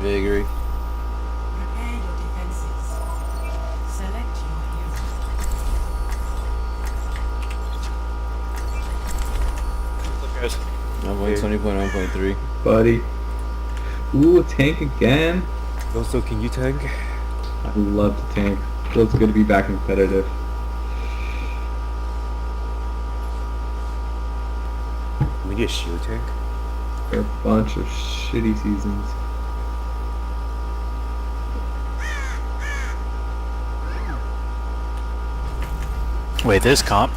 Vagary. Prepare your defenses. Select your hero. Look, guys. 1.20.1.3. Buddy. Ooh, tank again. Also, can you tank? I love to tank. Feels good to be back in competitive. We need a shield tank. There are a bunch of shitty seasons. Wait, this comp?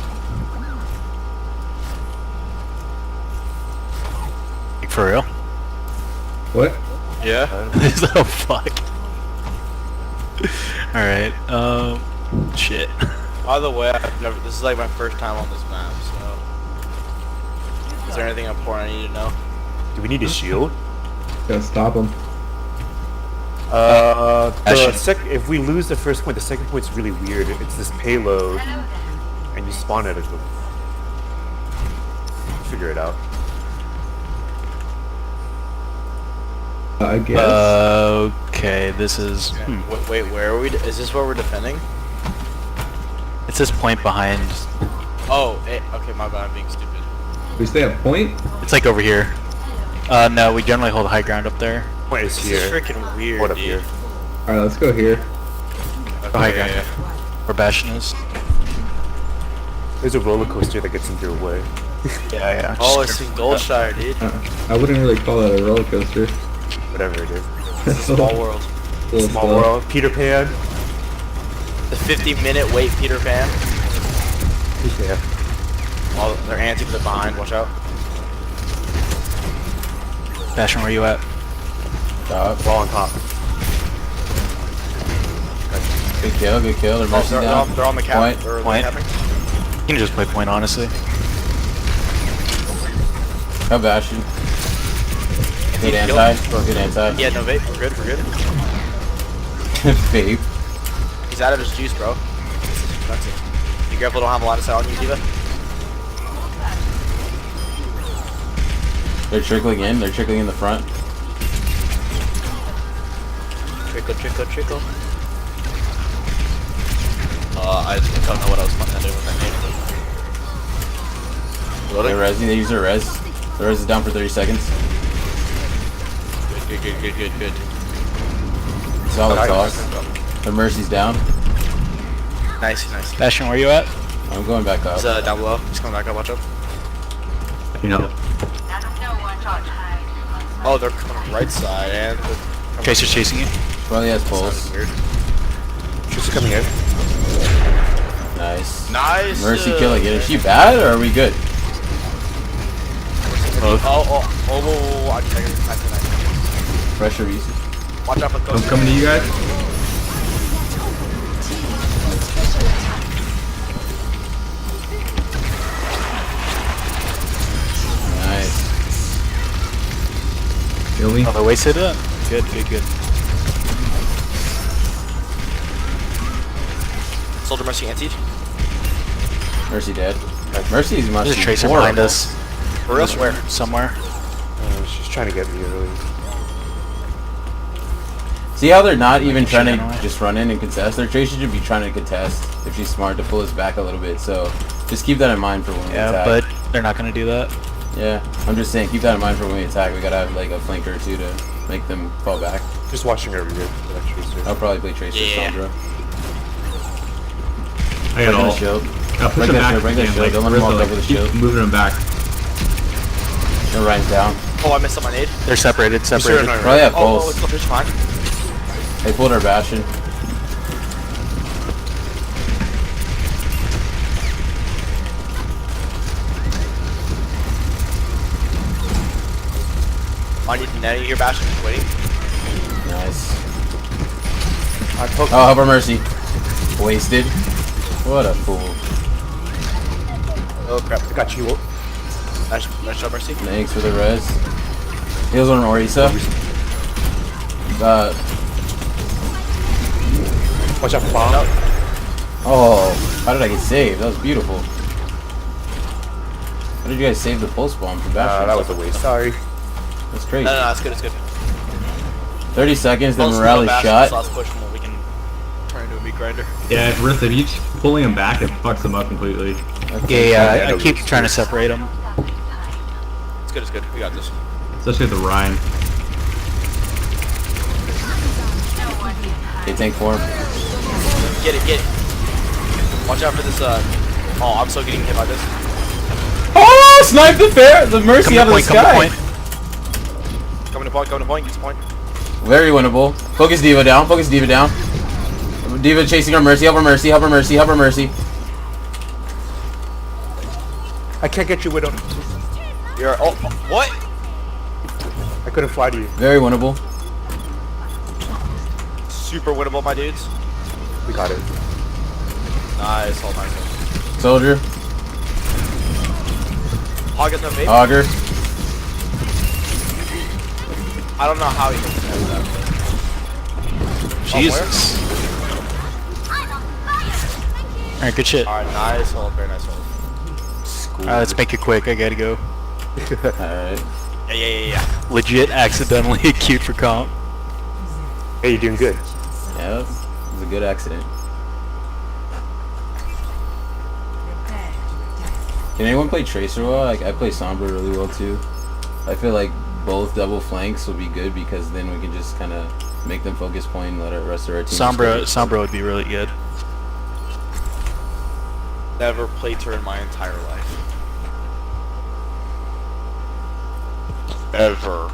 Like, for real? What? Yeah. Oh fuck. Alright, shit. By the way, this is like my first time on this map, so. Is there anything important I need to know? Do we need a shield? Gotta stop them. If we lose the first point, the second point's really weird. It's this payload, and you spawn at it. Figure it out. I guess. Okay, this is... Wait, where are we? Is this where we're defending? It's this point behind... Oh, okay, my bad, I'm being stupid. We stay at point? It's like over here. No, we generally hold high ground up there. Point is This here. is freaking weird, What up dude. here? Alright, let's go here. Okay, High ground. Where Bastion is. There's a roller coaster that gets in your way. Yeah. Oh, it's in Goldshire, dude. I wouldn't really call that a roller coaster. Whatever it is. Small world. Small world. Peter Pan. The 50-minute wait, Peter Pan. Yeah. Oh, they're anti to the behind, watch out. Bastion, where you at? Ball on top. Good kill, good kill. They're mercy down. They're on the cap. Point, They're point. capping. You can just play point, honestly. Go Bastion. Good anti. Good anti. Yeah, no vape. We're good. We're good. Vape. He's out of his juice, bro. This is expensive. Be careful, don't have a lot of sound on you, Diva. They're trickling in. They're trickling in the front. Trickle, trickle, trickle. I don't know what I was planning on doing with that game. They're resing. They use their res. The res is down for 30 seconds. Good. Solid toss. The mercy's down. Nice. Bastion, where you at? I'm going back up. He's down below. He's coming back up, watch out. You know. Oh, they're coming right side, and... Tracer's chasing you. Probably has pulse. Weird. She's coming in. Nice. Nice! Mercy killing it. Is she bad or are we good? Oh, I can take it. Nice. Pressure easy. Watch out for I'm those. coming to you guys. Nice. Kill me. Oh, they're wasted up. Good. Soldier Mercy anti. Mercy dead. Mercy's must There's a be tracer horrible. behind us. For real? Where? Somewhere. She's trying to get me early. See how they're not even trying Shit, to anyway. just run in and contest? Their tracer should be trying to contest if she's smart to pull us back a little bit. So just keep that in mind for when we Yeah, attack. but they're not gonna do that. Yeah, I'm just saying keep that in mind for when we attack. We gotta have like a flanker or two to make them fall back. Just watching her rear. That tracer. I'll probably play Tracer Yeah. Sombra. I Bring got the all. shield. I'll push Bring them that back. shield, bring that again, shield. like, Don't let them walk Rizzo, up with the keep shield. moving them back. And Ryan's down. Oh, I missed on my nade. They're separated. Probably have Oh, pulse. it's fish fine. They pulled our Bastion. I need to net your Bastion. Just waiting. Nice. I poked. Oh, help our Mercy. Wasted. What a fool. Oh crap. I got you. Nice shot, Mercy. Thanks for the res. Heals on Orisa. Watch out for bomb. Oh, how did I get saved? That was beautiful. How did you guys save the pulse bomb from Bastion? That was a waste. Sorry. That's crazy. No, it's good. 30 seconds, the Let's morale is Bastion, shot. so let's push him when we can turn into a meat grinder. Yeah, if Rift, if you just pulling him back, it fucks him up completely. Yeah, I keep trying to separate them. It's good, it's good. We got this. Especially with the Ryan. Okay, tank form. Get it, get it. Watch out for this, oh, I'm still getting hit by this. Oh, snipe the Mercy out of the sky. Coming to point, get to point. Very winnable. Focus Diva down, focus Diva down. Diva chasing her Mercy, help her Mercy, help her Mercy, help her Mercy. I can't get you, Widow. You're, oh, what? I couldn't fly to you. Very winnable. Super winnable, my dudes. We got it. Nice, all nice. Soldier, Hog gets no bait. Auger. I don't know how he hits that. Jesus. Alright, good shit. Alright, nice hold, very nice hold. Let's make it quick, I gotta go. Alright. Yeah. Legit accidentally queued for comp. Hey, you're doing good. Yeah, it was a good accident. Prepare to attack. Can anyone play Tracer well? Like, I play Sombra really well too. I feel like both double flanks will be good because then we can just kind of make them focus point and let the rest of our team. Sombra would be really good. Never played her in my entire life. Ever.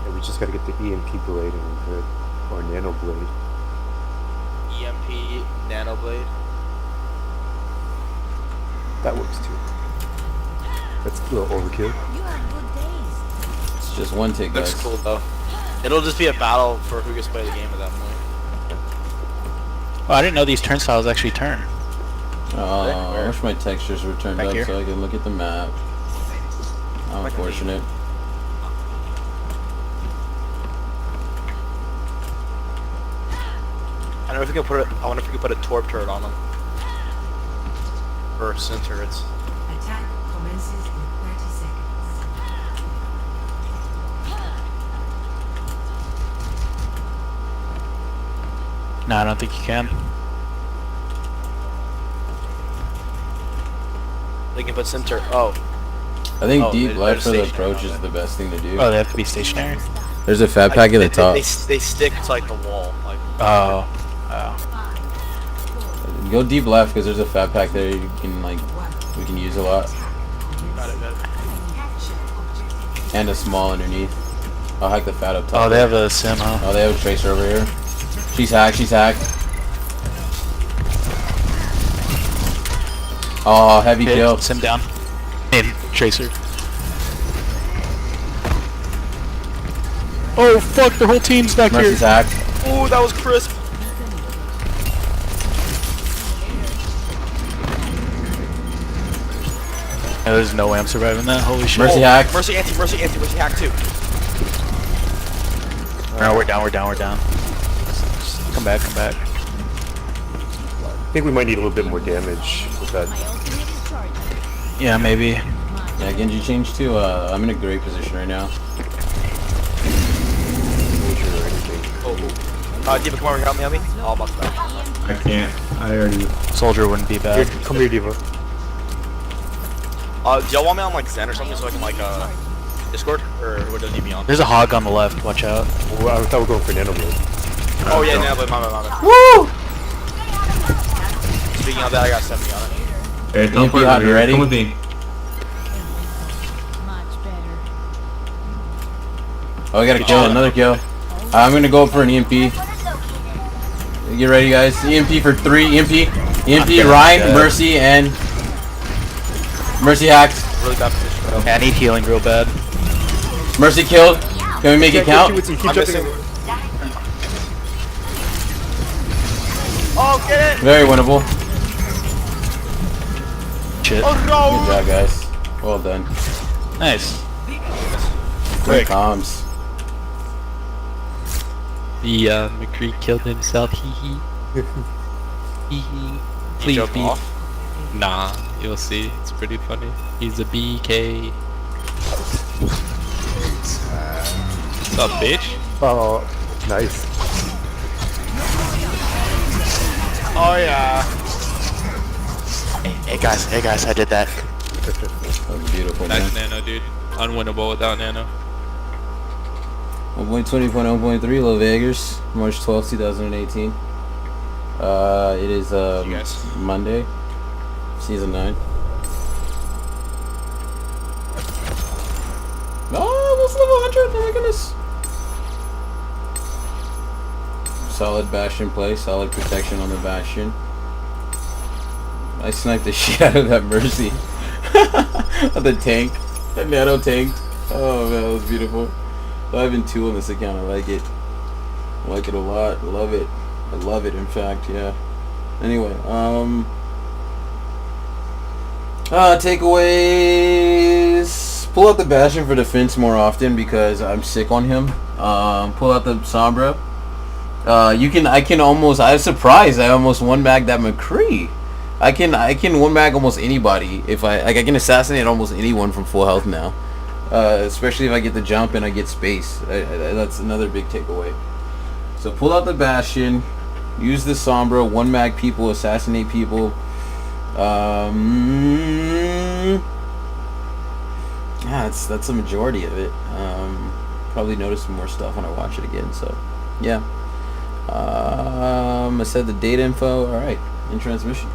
Yeah, we just gotta get the EMP blade and we're good. Or nano blade. EMP, nano blade. That works too. That's a little overkill. It's just one tick, Looks guys. cool though. It'll just be a battle for who gets to play the game at that point. Oh, I didn't know these turnstiles actually turn. Oh, I wish my textures were turned Back up here. so I can look at the map. How unfortunate. I wonder if we can put I wonder if we can put a torp turret on them. Or sin turrets. Attack commences in 30 seconds. No, I don't think you can. They can put sin turret. Oh. I think Oh, deep they're left for the stationary, approach is aren't the best thing to do. Oh, they have to be stationary? There's a fat pack at the top. They stick to like the wall. Like Oh. Go deep left because there's a fat pack there you can we can use a lot. got it. And a small underneath. I'll hack the fat up top. Oh, they have a sim, huh? Oh, they have a tracer over here. She's hacked, she's hacked. Oh, heavy Hit, kill. sim down. And Tracer. Oh fuck, their whole team's back Mercy's here. hacked. Oh, that was crisp. Oh, there's no way I'm surviving that, holy shit. Mercy hacked. Mercy hack too. No, we're down. Just come back. I think we might need a little bit more damage with that. Yeah, maybe. Yeah, Genji changed to, I'm in a great position right now. Major or anything. Diva, come over here, help me. Oh, I'm about to die. I can't. I already. Soldier wouldn't be Here, bad. come here, Diva. Do y'all want me on like Zen or something so I can like Discord? Or what does he be on? There's a hog on the left, watch out. Oh, I thought we were going for nano blade. Oh yeah, no, but my bad. Woo! Speaking of that, I got 70 on it. Hey, teleport hot, over here. ready? Come with me. Oh, we got a kill, another kill. I'm gonna go for an EMP. Get ready, guys. EMP for 3. EMP, Ryan, Mercy, and Mercy hacked. Really bad position. Yeah, I need healing real bad. Mercy killed. Can we make it count? Keep I'm jumping. missing. Oh, get it! Very winnable. Shit. Oh Good no! job, guys. Well done. Nice. Great comms. The McCree killed himself, hee hee. Hee hee. You Please joking be. off? Nah. You'll see. It's pretty funny. He's a BK. What's up, bitch? Oh, nice. Oh yeah. Hey guys, I did that. That was beautiful, man. Nice nano, dude. Unwinnable without nano. 1.20.0.3 Low Vegas, March 12th, 2018. It is guys. Monday, season 9. Oh, almost level 100. Oh my goodness. Solid Bastion play, solid protection on the Bastion. I sniped the shit out of that Mercy. The tank. That nano tanked. Oh man, that was beautiful. 5-2 on this account. I like it. I like it a lot. Love it. I love it, in fact, yeah. Anyway, takeaways. Pull out the Bastion for defense more often because I'm sick on him. Pull out the Sombra. I was surprised I almost one-bagged that McCree. I can one-bag almost anybody if I can assassinate almost anyone from full health now. Especially if I get the jump and I get space. That's another big takeaway. So pull out the Bastion, use the Sombra, one-mag people, assassinate people. Yeah, that's the majority of it. Probably notice some more stuff when I watch it again. So, yeah. I said the data info. All right, in transmission.